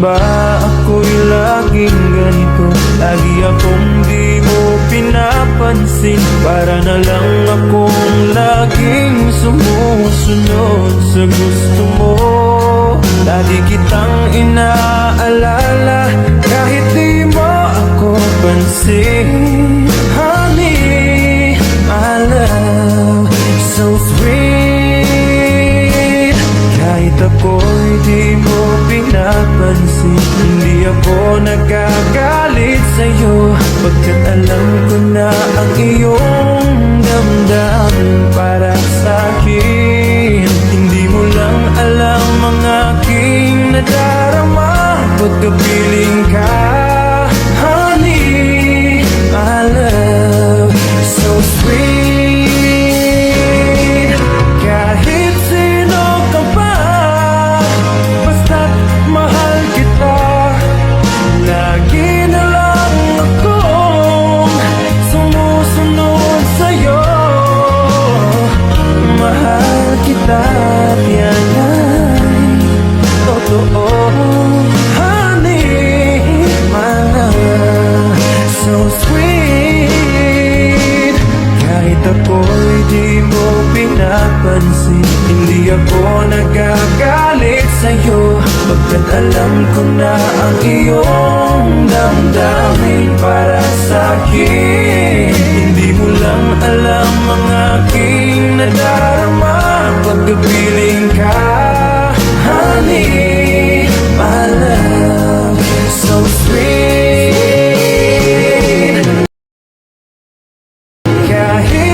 ba ako'y laging ganito? Lagi akong di mo pinapansin. Para na lang akong laging sumusunod sa gusto mo. Lagi kitang inaalala kahit di mo ako pansin. Honey, my love, so sweet. Kahit ako'y di mo pinapansin, hindi ako nagagalit sa'yo, pagkat alam ko na ang iyong damdamin para sa'kin. Hindi mo lang alam ang aking nadarama pagkapiling ka. Honey, my love, so sweet. Kahit sino ka pa, basta't mahal kita. Lagi na lang akong sumusunod sa'yo. Mahal kita, yan ay totoo. Honey, my love, so sweet. Kahit ako'y di mo pinapansin, hindi ako nagagalit sa'yo, pagkat alam ko na ang iyong damdamin para sa'kin. Hindi mo lang alam ang aking nadarama pagkapiling ka. Honey, my love, so sweet. Kahit